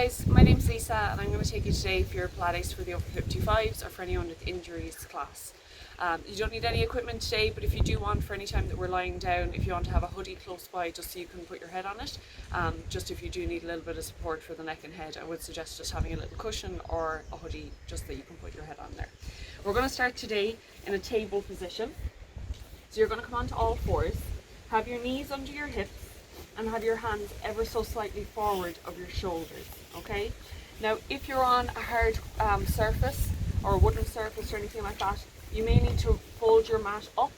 guys, my name's Lisa and I'm going to take you today for your Pilates for the over 55s or for anyone with injuries class. You don't need any equipment today, but if you do want, for any time that we're lying down, if you want to have a hoodie close by just so you can put your head on it, just if you do need a little bit of support for the neck and head, I would suggest just having a little cushion or a hoodie just that you can put your head on there. We're going to start today in a table position. So you're going to come onto all fours, have your knees under your hips, and have your hands ever so slightly forward of your shoulders, okay? Now, if you're on a hard surface or a wooden surface or anything like that, you may need to fold your mat up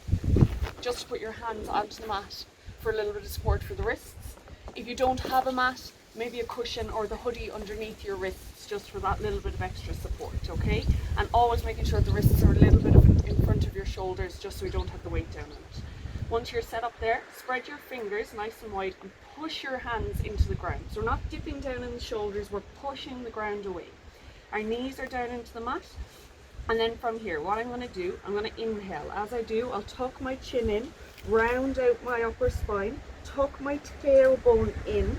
just to put your hands onto the mat for a little bit of support for the wrists. If you don't have a mat, maybe a cushion or the hoodie underneath your wrists just for that little bit of extra support, okay? And always making sure the wrists are a little bit in front of your shoulders just so we don't have the weight down on it. Once you're set up there, spread your fingers nice and wide and push your hands into the ground. So we're not dipping down in the shoulders, we're pushing the ground away. Our knees are down into the mat. And then from here, what I'm going to do, I'm going to inhale. As I do, I'll tuck my chin in, round out my upper spine, tuck my tailbone in.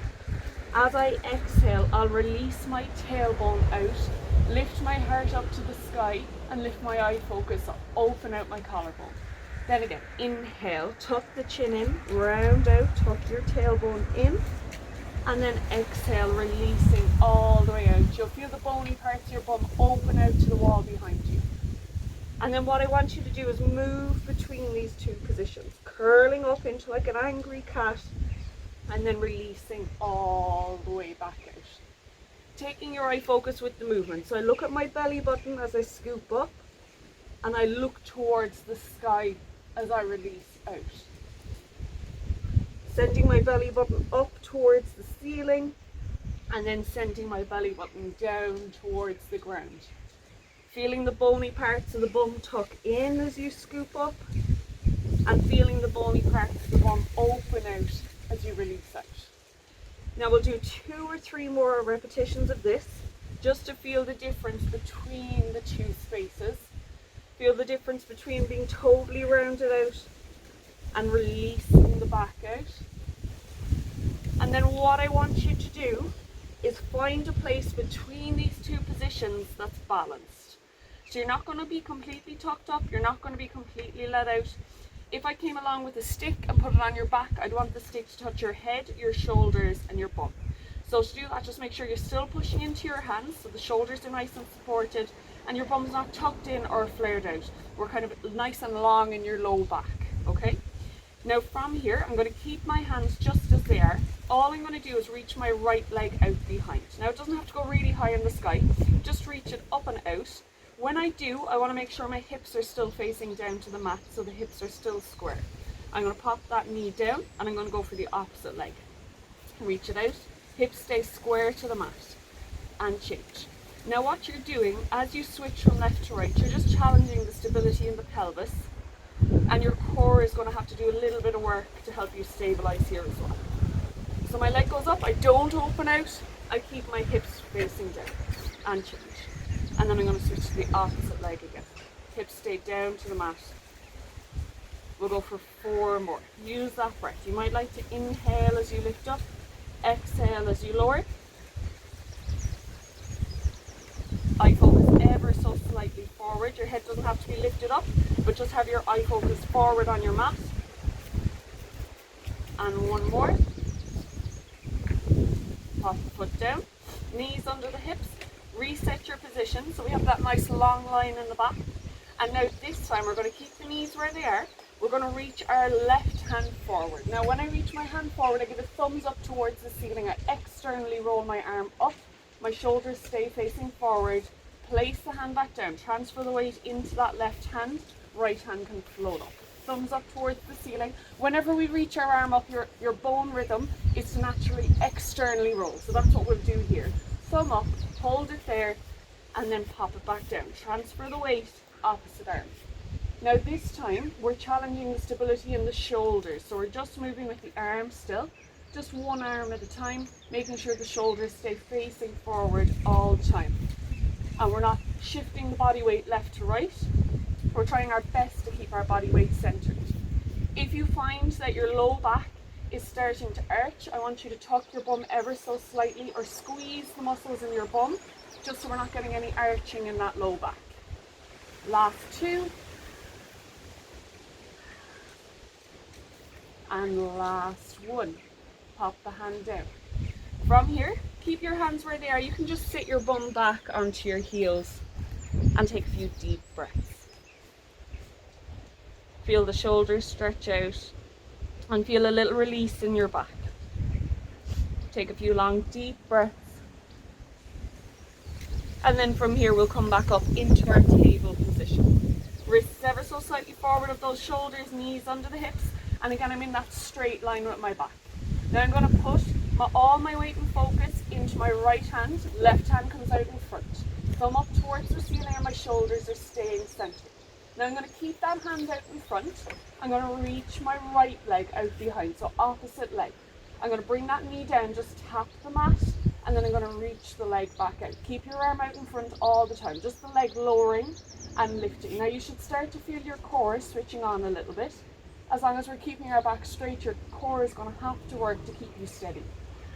As I exhale, I'll release my tailbone out, lift my heart up to the sky, and lift my eye focus up, open out my collarbone. Then again, inhale, tuck the chin in, round out, tuck your tailbone in, and then exhale, releasing all the way out. You'll feel the bony parts of your bum open out to the wall behind you. And then what I want you to do is move between these two positions, curling up into like an angry cat, and then releasing all the way back out. Taking your eye focus with the movement. So I look at my belly button as I scoop up, and I look towards the sky as I release out. Sending my belly button up towards the ceiling, and then sending my belly button down towards the ground. Feeling the bony parts of the bum tuck in as you scoop up, and feeling the bony parts of the bum open out as you release out. Now we'll do 2 or 3 more repetitions of this, just to feel the difference between the two spaces. Feel the difference between being totally rounded out and releasing the back out. And then what I want you to do is find a place between these two positions that's balanced. So you're not going to be completely tucked up, you're not going to be completely let out. If I came along with a stick and put it on your back, I'd want the stick to touch your head, your shoulders and your bum. So to do that, just make sure you're still pushing into your hands so the shoulders are nice and supported and your bum's not tucked in or flared out. We're kind of nice and long in your low back, okay? Now from here, I'm going to keep my hands just as they are. All I'm going to do is reach my right leg out behind. Now it doesn't have to go really high in the sky, just reach it up and out. When I do, I want to make sure my hips are still facing down to the mat so the hips are still square. I'm going to pop that knee down and I'm going to go for the opposite leg. Reach it out, hips stay square to the mat and change. Now what you're doing as you switch from left to right, you're just challenging the stability in the pelvis, and your core is going to have to do a little bit of work to help you stabilize here as well. So my leg goes up, I don't open out, I keep my hips facing down and change. And then I'm going to switch to the opposite leg again. Hips stay down to the mat. We'll go for 4 more. Use that breath. You might like to inhale as you lift up, exhale as you lower. Eye focus ever so slightly forward. Your head doesn't have to be lifted up, but just have your eye focus forward on your mat. And 1 more. Pop the foot down. Knees under the hips. Reset your position so we have that nice long line in the back. And now this time we're going to keep the knees where they are. We're going to reach our left hand forward. Now when I reach my hand forward, I give a thumbs up towards the ceiling. I externally roll my arm up. My shoulders stay facing forward. Place the hand back down. Transfer the weight into that left hand. Right hand can float up. Thumbs up towards the ceiling. Whenever we reach our arm up, your bone rhythm is to naturally externally roll. So that's what we'll do here. Thumb up, hold it there, and then pop it back down. Transfer the weight, opposite arm. Now this time, we're challenging the stability in the shoulders. So we're just moving with the arm still, just 1 arm at a time, making sure the shoulders stay facing forward all the time. And we're not shifting the body weight left to right. We're trying our best to keep our body weight centered. If you find that your low back is starting to arch, I want you to tuck your bum ever so slightly or squeeze the muscles in your bum, just so we're not getting any arching in that low back. Last 2. And last 1. Pop the hand down. From here, keep your hands where they are. You can just sit your bum back onto your heels and take a few deep breaths. Feel the shoulders stretch out and feel a little release in your back. Take a few long deep breaths. And then from here we'll come back up into our table position. Wrists ever so slightly forward of those shoulders, knees under the hips. And again, I'm in that straight line with my back. Now I'm going to put all my weight and focus into my right hand. Left hand comes out in front. Thumb up towards the ceiling and my shoulders are staying centered. Now I'm going to keep that hand out in front. I'm going to reach my right leg out behind, so opposite leg. I'm going to bring that knee down, just tap the mat, and then I'm going to reach the leg back out. Keep your arm out in front all the time, just the leg lowering and lifting. Now you should start to feel your core switching on a little bit. As long as we're keeping our back straight, your core is going to have to work to keep you steady.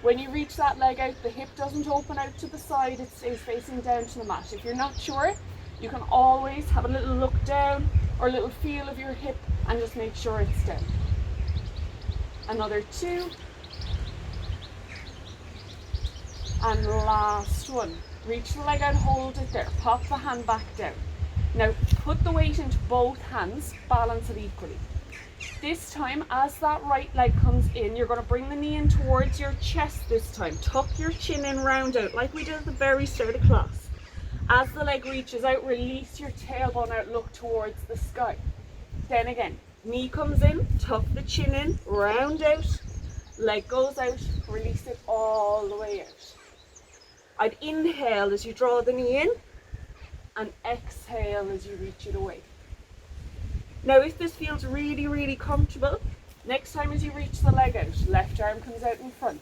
When you reach that leg out, the hip doesn't open out to the side, it stays facing down to the mat. If you're not sure, you can always have a little look down or a little feel of your hip and just make sure it's down. Another 2. And last 1. Reach the leg out, hold it there. Pop the hand back down. Now put the weight into both hands, balance it equally. This time, as that right leg comes in, you're going to bring the knee in towards your chest this time. Tuck your chin in, round out, like we did at the very start of class. As the leg reaches out, release your tailbone out, look towards the sky. Then again, knee comes in, tuck the chin in, round out, leg goes out, release it all the way out. I'd inhale as you draw the knee in, and exhale as you reach it away. Now if this feels really, really comfortable, next time as you reach the leg out, left arm comes out in front.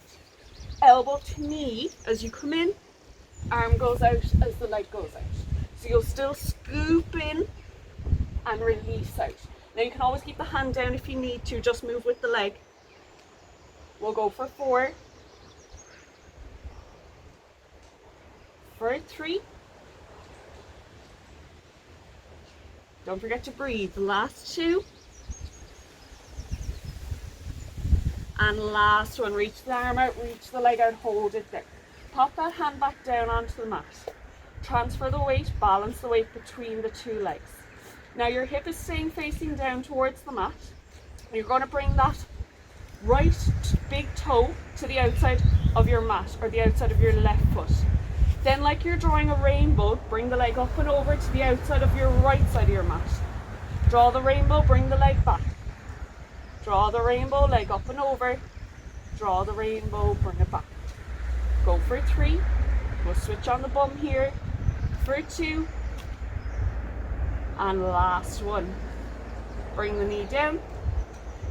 Elbow to knee as you come in, arm goes out as the leg goes out. So you'll still scoop in and release out. Now you can always keep the hand down if you need to, just move with the leg. We'll go for 4. For 3. Don't forget to breathe. Last 2. And last 1. Reach the arm out, reach the leg out, hold it there. Pop that hand back down onto the mat. Transfer the weight, balance the weight between the 2 legs. Now your hip is staying facing down towards the mat. You're going to bring that right big toe to the outside of your mat, or the outside of your left foot. Then, like you're drawing a rainbow, bring the leg up and over to the outside of your right side of your mat. Draw the rainbow, bring the leg back. Draw the rainbow, leg up and over. Draw the rainbow, bring it back. Go for 3. We'll switch on the bum here. For 2. And last 1. Bring the knee down.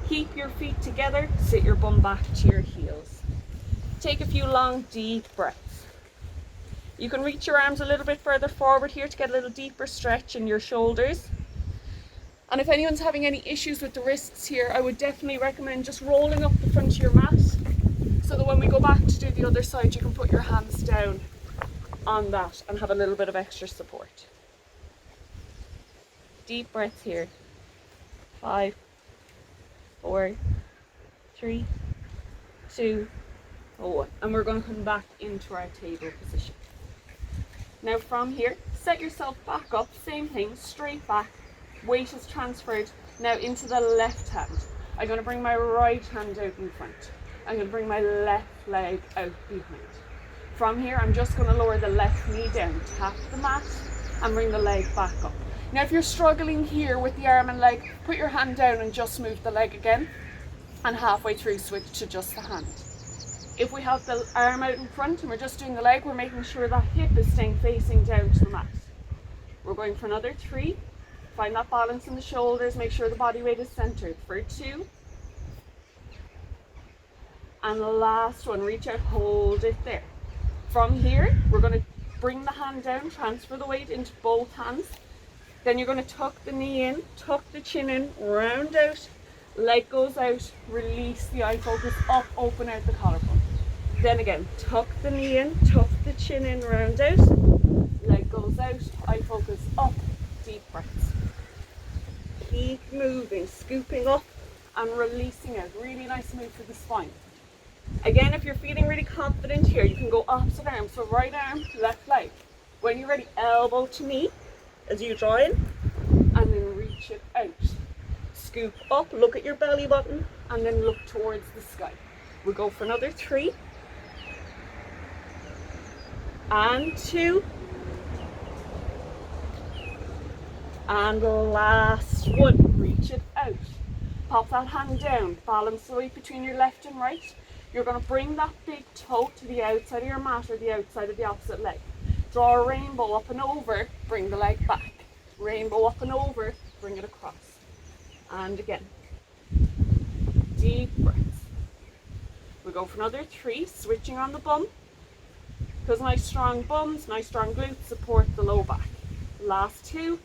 Keep your feet together. Sit your bum back to your heels. Take a few long, deep breaths. You can reach your arms a little bit further forward here to get a little deeper stretch in your shoulders. And if anyone's having any issues with the wrists here, I would definitely recommend just rolling up the front of your mat, so that when we go back to do the other side, you can put your hands down on that and have a little bit of extra support. Deep breaths here. 5, 4, 3, 2, 1. And we're going to come back into our table position. Now from here, set yourself back up, same thing, straight back, weight is transferred now into the left hand. I'm going to bring my right hand out in front. I'm going to bring my left leg out behind. From here, I'm just going to lower the left knee down, tap the mat, and bring the leg back up. Now if you're struggling here with the arm and leg, put your hand down and just move the leg again, and halfway through switch to just the hand. If we have the arm out in front and we're just doing the leg, we're making sure that hip is staying facing down to the mat. We're going for another 3. Find that balance in the shoulders, make sure the body weight is centered. For 2. And the last 1, reach out, hold it there. From here, we're going to bring the hand down, transfer the weight into both hands. Then you're going to tuck the knee in, tuck the chin in, round out, leg goes out, release the eye focus up, open out the collarbone. Then again, tuck the knee in, tuck the chin in, round out, leg goes out, eye focus up, deep breaths. Keep moving, scooping up and releasing out. Really nice move for the spine. Again, if you're feeling really confident here, you can go opposite arm. So right arm, left leg. When you're ready, elbow to knee as you draw in, and then reach it out. Scoop up, look at your belly button, and then look towards the sky. We'll go for another 3. And 2. And last 1. Reach it out. Pop that hand down. Balance the weight between your left and right. You're going to bring that big toe to the outside of your mat or the outside of the opposite leg. Draw a rainbow up and over, bring the leg back. Rainbow up and over, bring it across. And again. Deep breaths. We'll go for another 3, switching on the bum. Because nice strong bums, nice strong glutes support the low back. Last 2.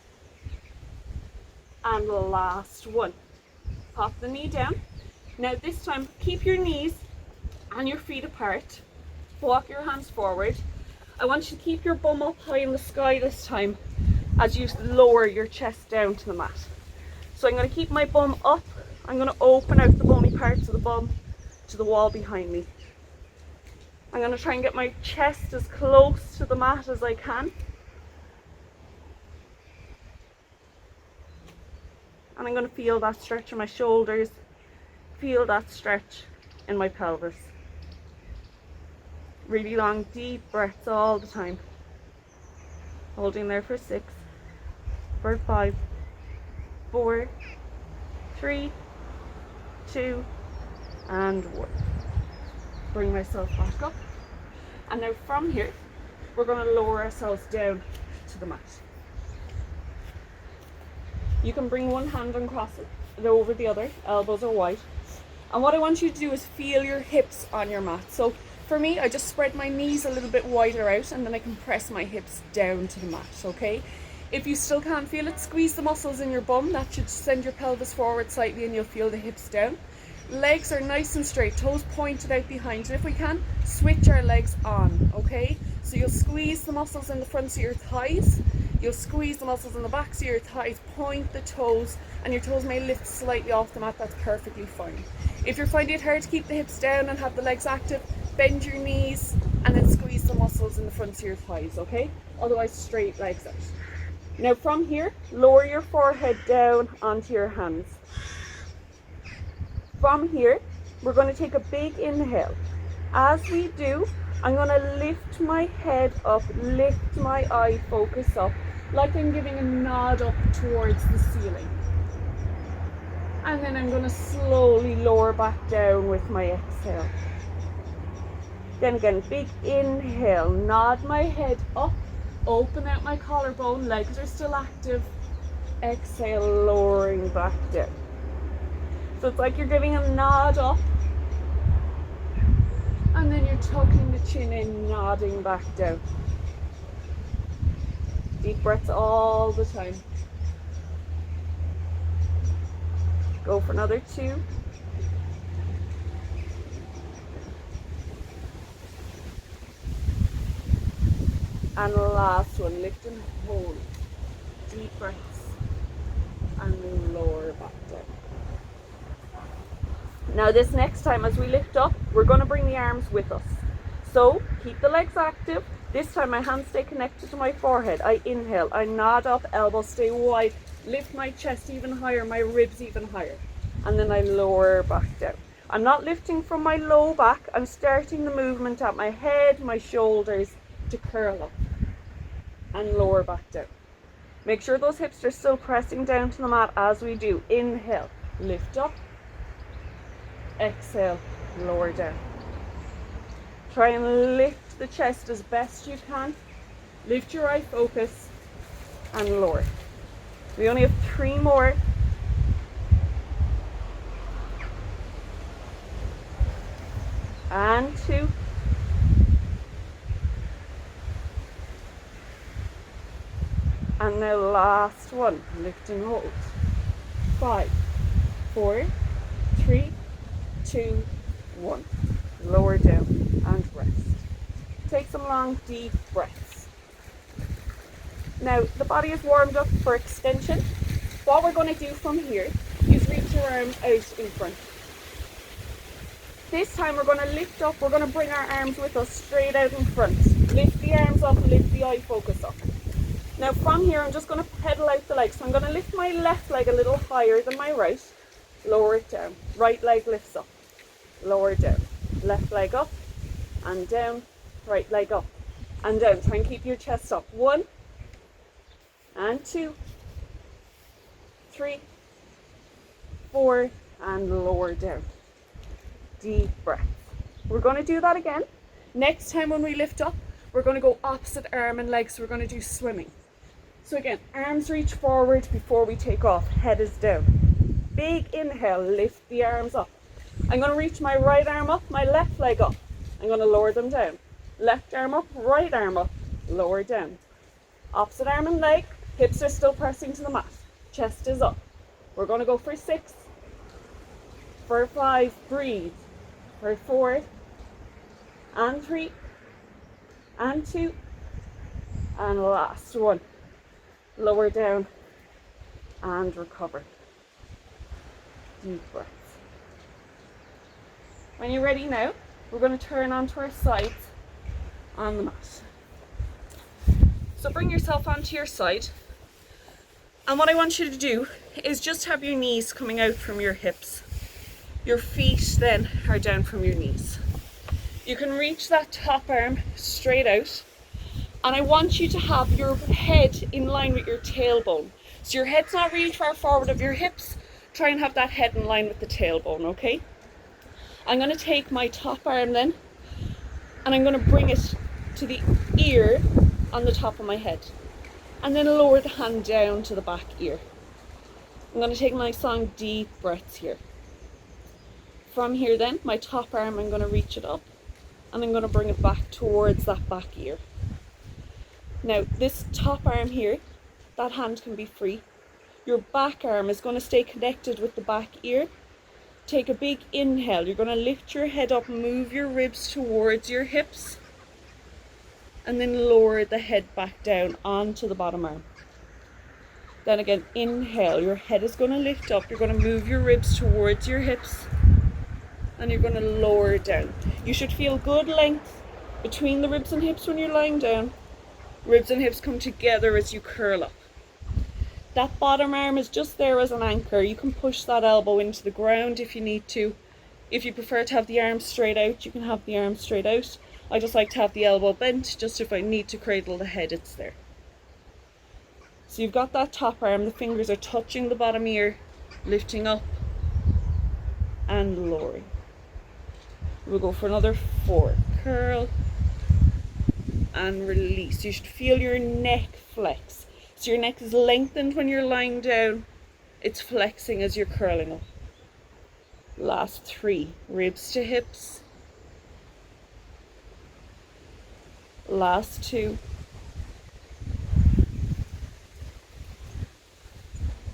And last 1. Pop the knee down. Now this time, keep your knees and your feet apart. Walk your hands forward. I want you to keep your bum up high in the sky this time as you lower your chest down to the mat. So I'm going to keep my bum up. I'm going to open out the bony parts of the bum to the wall behind me. I'm going to try and get my chest as close to the mat as I can. And I'm going to feel that stretch in my shoulders, feel that stretch in my pelvis. Really long, deep breaths all the time. Holding there for 6, for 5, 4, 3, 2, and 1. Bring myself back up. And now from here, we're going to lower ourselves down to the mat. You can bring one hand and cross it over the other, elbows are wide. And what I want you to do is feel your hips on your mat. So for me, I just spread my knees a little bit wider out and then I can press my hips down to the mat, okay? If you still can't feel it, squeeze the muscles in your bum. That should send your pelvis forward slightly and you'll feel the hips down. Legs are nice and straight, toes pointed out behind. And if we can, switch our legs on, okay? So you'll squeeze the muscles in the fronts of your thighs. You'll squeeze the muscles in the backs of your thighs, point the toes, and your toes may lift slightly off the mat. That's perfectly fine. If you're finding it hard to keep the hips down and have the legs active, bend your knees and then squeeze the muscles in the fronts of your thighs, okay? Otherwise, straight legs out. Now from here, lower your forehead down onto your hands. From here, we're going to take a big inhale. As we do, I'm going to lift my head up, lift my eye focus up, like I'm giving a nod up towards the ceiling. And then I'm going to slowly lower back down with my exhale. Then again, big inhale, nod my head up, open out my collarbone, legs are still active. Exhale, lowering back down. So it's like you're giving a nod up, and then you're tucking the chin in, nodding back down. Deep breaths all the time. Go for another 2. And last one, lift and hold. Deep breaths. And lower back down. Now this next time as we lift up, we're going to bring the arms with us. So keep the legs active. This time my hands stay connected to my forehead. I inhale, I nod up, elbows stay wide, lift my chest even higher, my ribs even higher. And then I lower back down. I'm not lifting from my low back, I'm starting the movement at my head, my shoulders to curl up. And lower back down. Make sure those hips are still pressing down to the mat as we do. Inhale, lift up. Exhale, lower down. Try and lift the chest as best you can. Lift your eye focus and lower. We only have 3 more. And 2. And now last one, lift and hold. 5, 4, 3, 2, 1. Lower down and rest. Take some long, deep breaths. Now, the body is warmed up for extension. What we're going to do from here is reach your arm out in front. This time we're going to lift up, we're going to bring our arms with us straight out in front. Lift the arms up, lift the eye focus up. Now from here I'm just going to pedal out the legs. So I'm going to lift my left leg a little higher than my right, lower it down. Right leg lifts up, lower it down. Left leg up and down, right leg up and down. Try and keep your chest up. 1 and 2, 3, 4 and lower down. Deep breath. We're going to do that again. Next time when we lift up, we're going to go opposite arm and leg, so we're going to do swimming. So again, arms reach forward before we take off, head is down. Big inhale, lift the arms up. I'm going to reach my right arm up, my left leg up. I'm going to lower them down. Left arm up, right arm up, lower down. Opposite arm and leg, hips are still pressing to the mat. Chest is up. We're going to go for 6, for 5, breathe. For 4 and 3 and 2 and last 1. Lower down and recover. Deep breaths. When you're ready now, we're going to turn onto our sides on the mat. So bring yourself onto your side, and what I want you to do is just have your knees coming out from your hips. Your feet then are down from your knees. You can reach that top arm straight out, and I want you to have your head in line with your tailbone. So your head's not really far forward of your hips. Try and have that head in line with the tailbone, okay? I'm going to take my top arm then, and I'm going to bring it to the ear on the top of my head, and then lower the hand down to the back ear. I'm going to take nice long deep breaths here. From here then, my top arm, I'm going to reach it up and I'm going to bring it back towards that back ear. Now this top arm here, that hand can be free. Your back arm is going to stay connected with the back ear. Take a big inhale. You're going to lift your head up, move your ribs towards your hips, and then lower the head back down onto the bottom arm. Then again, inhale. Your head is going to lift up. You're going to move your ribs towards your hips, and you're going to lower it down. You should feel good length between the ribs and hips when you're lying down. Ribs and hips come together as you curl up. That bottom arm is just there as an anchor. You can push that elbow into the ground if you need to. If you prefer to have the arms straight out, you can have the arms straight out. I just like to have the elbow bent, just if I need to cradle the head, it's there. So you've got that top arm, the fingers are touching the bottom ear, lifting up and lowering. We'll go for another 4. Curl and release. You should feel your neck flex. So your neck is lengthened when you're lying down. It's flexing as you're curling up. Last 3. Ribs to hips. Last 2.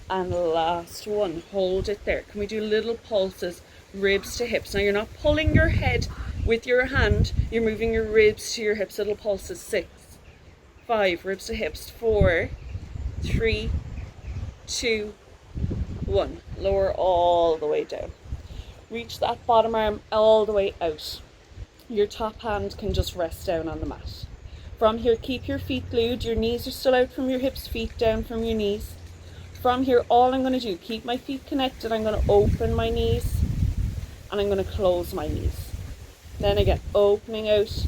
And last 1. Hold it there. Can we do little pulses? Ribs to hips. Now you're not pulling your head with your hand, you're moving your ribs to your hips. Little pulses. 6, 5, ribs to hips. 4, 3, 2, 1. Lower all the way down. Reach that bottom arm all the way out. Your top hand can just rest down on the mat. From here, keep your feet glued. Your knees are still out from your hips, feet down from your knees. From here, all I'm going to do, keep my feet connected. I'm going to open my knees and I'm going to close my knees. Then again, opening out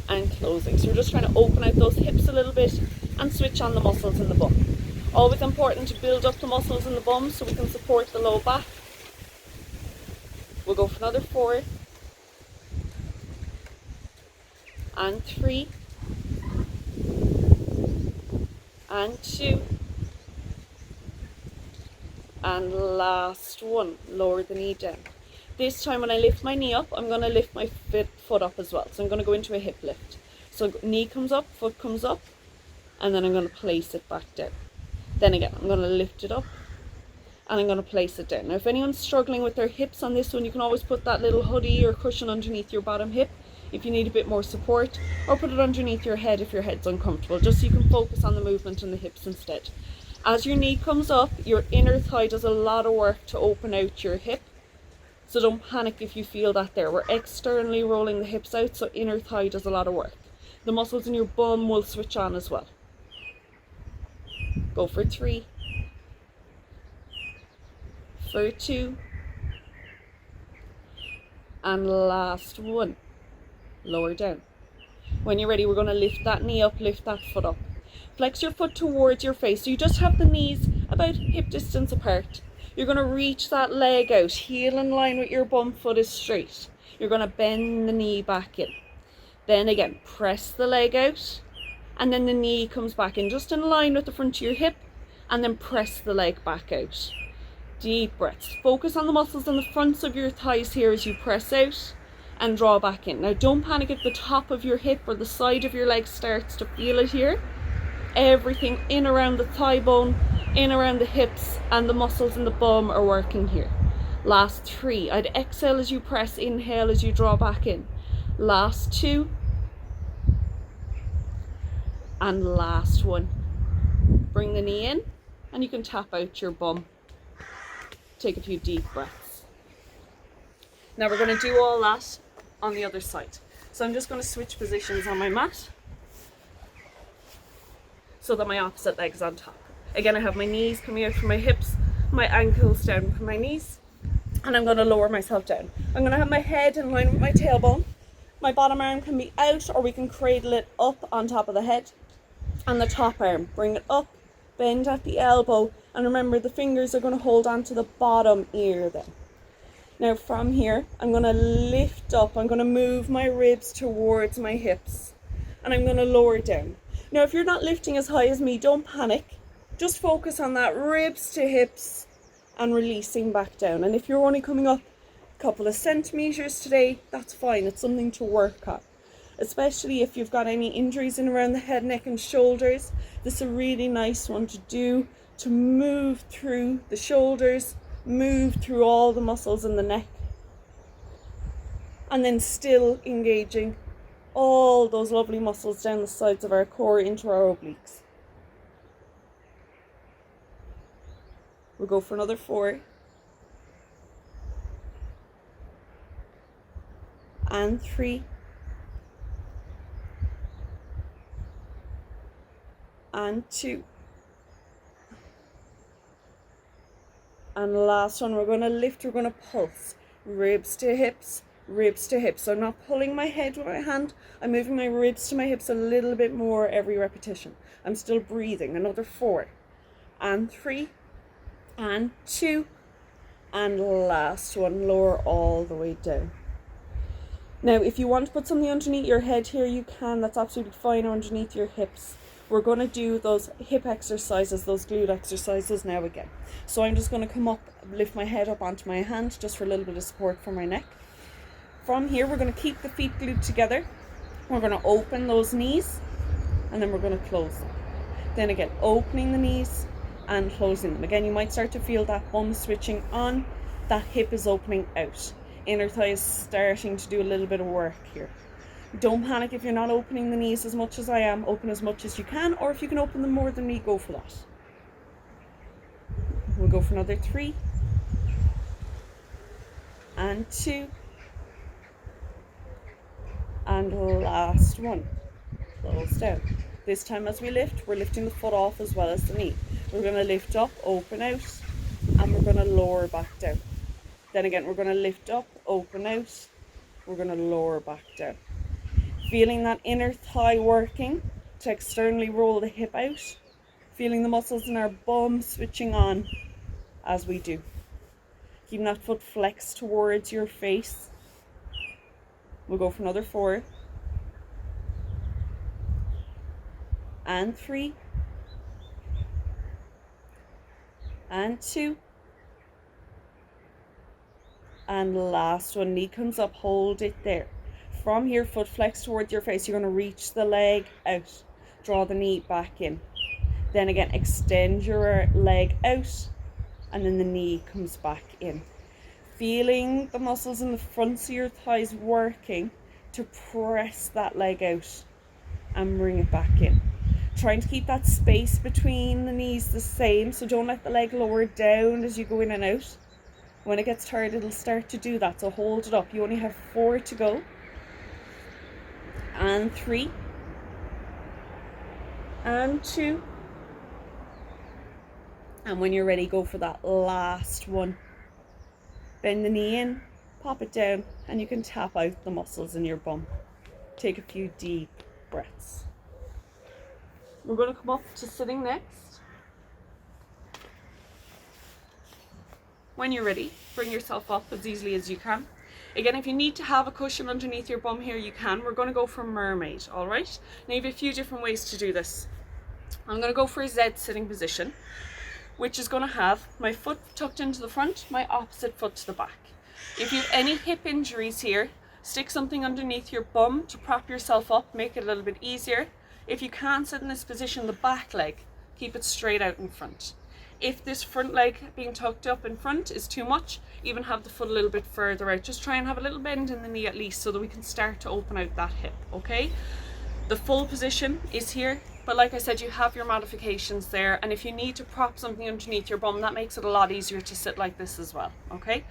and closing. So we're just trying to open out those hips a little bit and switch on the muscles in the bum. Always important to build up the muscles in the bum so we can support the low back. We'll go for another 4 and 3 and 2 and last 1. Lower the knee down. This time when I lift my knee up, I'm going to lift my foot up as well. So I'm going to go into a hip lift. So knee comes up, foot comes up, and then I'm going to place it back down. Then again, I'm going to lift it up and I'm going to place it down. Now if anyone's struggling with their hips on this one, you can always put that little hoodie or cushion underneath your bottom hip if you need a bit more support, or put it underneath your head if your head's uncomfortable, just so you can focus on the movement in the hips instead. As your knee comes up, your inner thigh does a lot of work to open out your hip, so don't panic if you feel that there. We're externally rolling the hips out, so inner thigh does a lot of work. The muscles in your bum will switch on as well. Go for 3, for 2, and last 1. Lower down. When you're ready, we're going to lift that knee up, lift that foot up. Flex your foot towards your face, so you just have the knees about hip distance apart. You're going to reach that leg out, heel in line with your bum, foot is straight. You're going to bend the knee back in. Then again, press the leg out, and then the knee comes back in, just in line with the front of your hip, and then press the leg back out. Deep breaths. Focus on the muscles in the fronts of your thighs here as you press out and draw back in. Now don't panic if the top of your hip or the side of your leg starts to feel it here. Everything in around the thigh bone, in around the hips, and the muscles in the bum are working here. Last 3. I'd exhale as you press, inhale as you draw back in. Last 2. And last 1. Bring the knee in and you can tap out your bum. Take a few deep breaths. Now we're going to do all that on the other side. So I'm just going to switch positions on my mat so that my opposite leg's on top. Again, I have my knees coming out from my hips, my ankles down from my knees, and I'm going to lower myself down. I'm going to have my head in line with my tailbone. My bottom arm can be out, or we can cradle it up on top of the head. And the top arm, bring it up, bend at the elbow, and remember the fingers are going to hold onto the bottom ear then. Now from here, I'm going to lift up, I'm going to move my ribs towards my hips, and I'm going to lower down. Now if you're not lifting as high as me, don't panic. Just focus on that ribs to hips and releasing back down. And if you're only coming up a couple of centimeters today, that's fine. It's something to work on. Especially if you've got any injuries in around the head, neck and shoulders. This is a really nice one to do, to move through the shoulders, move through all the muscles in the neck, and then still engaging all those lovely muscles down the sides of our core into our obliques. We'll go for another 4. And 3. And 2. And last one, we're going to lift, we're going to pulse. Ribs to hips, ribs to hips. So I'm not pulling my head with my hand, I'm moving my ribs to my hips a little bit more every repetition. I'm still breathing. Another 4. And 3. And 2. And last one, lower all the way down. Now if you want to put something underneath your head here, you can, that's absolutely fine, or underneath your hips. We're going to do those hip exercises, those glute exercises now again. So I'm just going to come up, lift my head up onto my hand just for a little bit of support for my neck. From here, we're going to keep the feet glued together. We're going to open those knees, and then we're going to close them. Then again, opening the knees and closing them. Again, you might start to feel that bum switching on, that hip is opening out. Inner thigh is starting to do a little bit of work here. Don't panic if you're not opening the knees as much as I am. Open as much as you can, or if you can open them more than me, go for that. We'll go for another 3. And 2. And last one. Close down. This time as we lift, we're lifting the foot off as well as the knee. We're going to lift up, open out, and we're going to lower back down. Then again, we're going to lift up, open out, we're going to lower back down. Feeling that inner thigh working to externally roll the hip out. Feeling the muscles in our bum switching on as we do. Keeping that foot flexed towards your face. We'll go for another 4. And 3. And 2. And last one, knee comes up, hold it there. From here, foot flex towards your face. You're going to reach the leg out. Draw the knee back in. Then again, extend your leg out and then the knee comes back in. Feeling the muscles in the fronts of your thighs working to press that leg out and bring it back in. Trying to keep that space between the knees the same, so don't let the leg lower down as you go in and out. When it gets tired, it'll start to do that, so hold it up. You only have 4 to go. And 3. And 2. And when you're ready, go for that last one. Bend the knee in, pop it down, and you can tap out the muscles in your bum. Take a few deep breaths. We're going to come up to sitting next. When you're ready, bring yourself up as easily as you can. Again, if you need to have a cushion underneath your bum here, you can. We're going to go for mermaid, all right? Now you have a few different ways to do this. I'm going to go for a Z sitting position, which is going to have my foot tucked into the front, my opposite foot to the back. If you have any hip injuries here, stick something underneath your bum to prop yourself up, make it a little bit easier. If you can't sit in this position, the back leg, keep it straight out in front. If this front leg being tucked up in front is too much, even have the foot a little bit further out. Just try and have a little bend in the knee at least so that we can start to open out that hip, okay? The full position is here, but like I said, you have your modifications there, and if you need to prop something underneath your bum, that makes it a lot easier to sit like this as well, okay?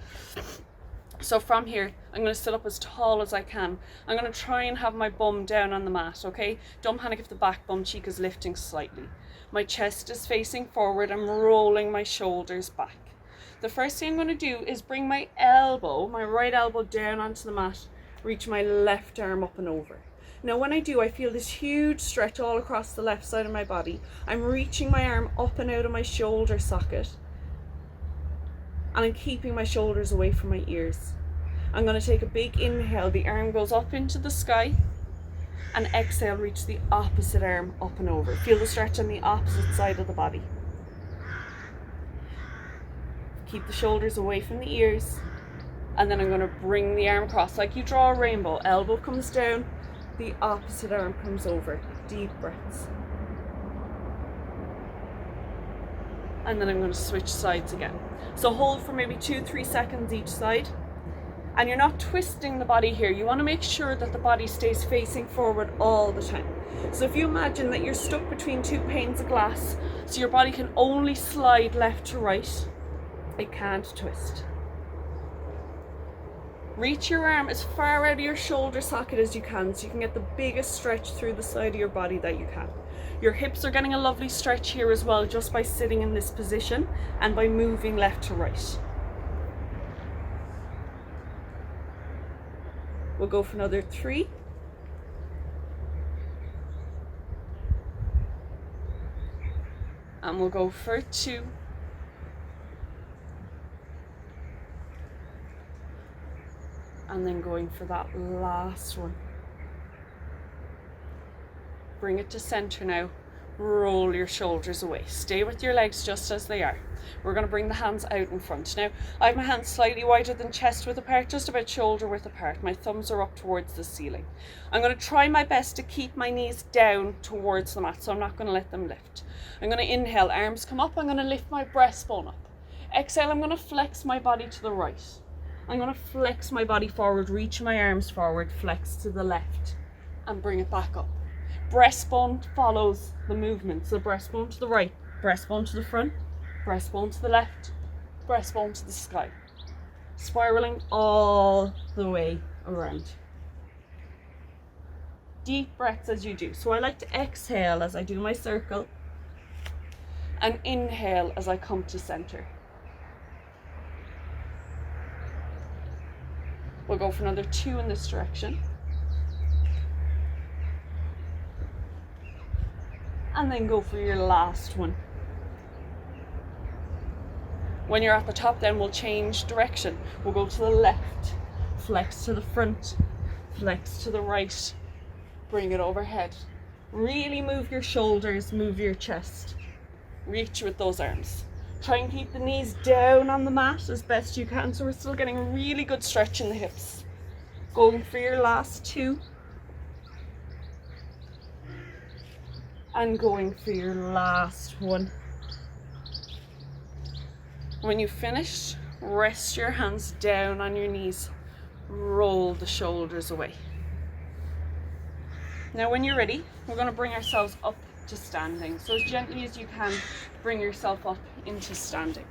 So from here, I'm going to sit up as tall as I can. I'm going to try and have my bum down on the mat, okay? Don't panic if the back bum cheek is lifting slightly. My chest is facing forward. I'm rolling my shoulders back. The first thing I'm going to do is bring my elbow, my right elbow down onto the mat, reach my left arm up and over. Now when I do, I feel this huge stretch all across the left side of my body. I'm reaching my arm up and out of my shoulder socket, and I'm keeping my shoulders away from my ears. I'm going to take a big inhale, the arm goes up into the sky, and exhale, reach the opposite arm up and over. Feel the stretch on the opposite side of the body. Keep the shoulders away from the ears, and then I'm going to bring the arm across like you draw a rainbow. Elbow comes down, the opposite arm comes over. Deep breaths. And then I'm going to switch sides again. So hold for maybe 2-3 seconds each side. And you're not twisting the body here. You want to make sure that the body stays facing forward all the time. So if you imagine that you're stuck between 2 panes of glass, so your body can only slide left to right, it can't twist. Reach your arm as far out of your shoulder socket as you can, so you can get the biggest stretch through the side of your body that you can. Your hips are getting a lovely stretch here as well, just by sitting in this position and by moving left to right. We'll go for another 3. And we'll go for 2. And then going for that last one. Bring it to center now. Roll your shoulders away. Stay with your legs just as they are. We're going to bring the hands out in front. Now, I have my hands slightly wider than chest width apart, just about shoulder width apart. My thumbs are up towards the ceiling. I'm going to try my best to keep my knees down towards the mat, so I'm not going to let them lift. I'm going to inhale, arms come up. I'm going to lift my breastbone up. Exhale, I'm going to flex my body to the right. I'm going to flex my body forward, reach my arms forward, flex to the left, and bring it back up. Breastbone follows the movement. So breastbone to the right, breastbone to the front, breastbone to the left, breastbone to the sky. Spiraling all the way around. Deep breaths as you do. So I like to exhale as I do my circle and inhale as I come to center. We'll go for another 2 in this direction. And then go for your last one. When you're at the top, then we'll change direction. We'll go to the left, flex to the front, flex to the right, bring it overhead. Really move your shoulders, move your chest. Reach with those arms. Try and keep the knees down on the mat as best you can, so we're still getting a really good stretch in the hips. Going for your last 2. And going for your last one. When you've finished, rest your hands down on your knees, roll the shoulders away. Now when you're ready, we're going to bring ourselves up to standing. So as gently as you can, bring yourself up into standing.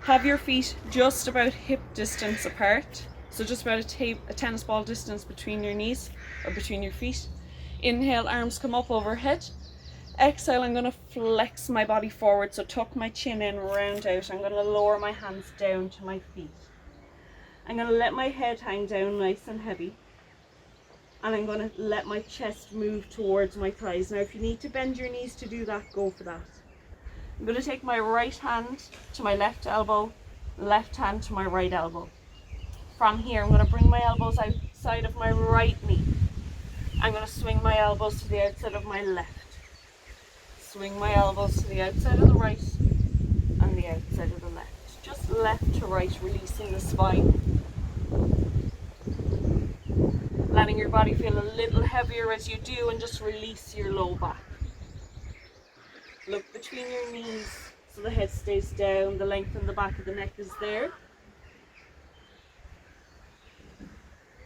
Have your feet just about hip distance apart. So just about a tennis ball distance between your knees or between your feet. Inhale, arms come up overhead. Exhale, I'm going to flex my body forward. So tuck my chin in, round out. I'm going to lower my hands down to my feet. I'm going to let my head hang down nice and heavy. And I'm going to let my chest move towards my thighs. Now if you need to bend your knees to do that, go for that. I'm going to take my right hand to my left elbow, left hand to my right elbow. From here, I'm going to bring my elbows outside of my right knee. I'm going to swing my elbows to the outside of my left. Swing my elbows to the outside of the right and the outside of the left. Just left to right, releasing the spine. Letting your body feel a little heavier as you do, and just release your low back. Look between your knees so the head stays down, the length in the back of the neck is there.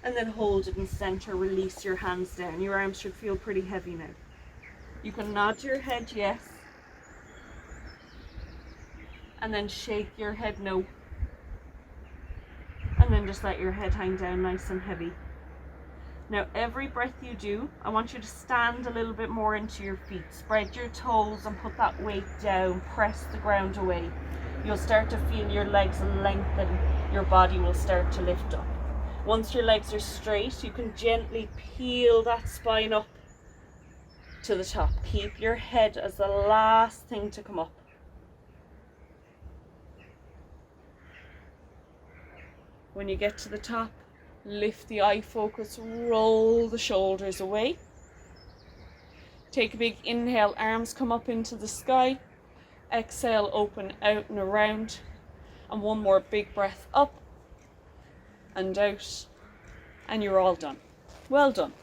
And then hold it in center, release your hands down. Your arms should feel pretty heavy now. You can nod your head yes, and then shake your head no. And then just let your head hang down nice and heavy. Now every breath you do, I want you to stand a little bit more into your feet. Spread your toes and put that weight down. Press the ground away. You'll start to feel your legs lengthen. Your body will start to lift up. Once your legs are straight, you can gently peel that spine up to the top. Keep your head as the last thing to come up. When you get to the top, lift the eye focus, roll the shoulders away. Take a big inhale, arms come up into the sky. Exhale, open out and around. And one more big breath up and out. And you're all done. Well done.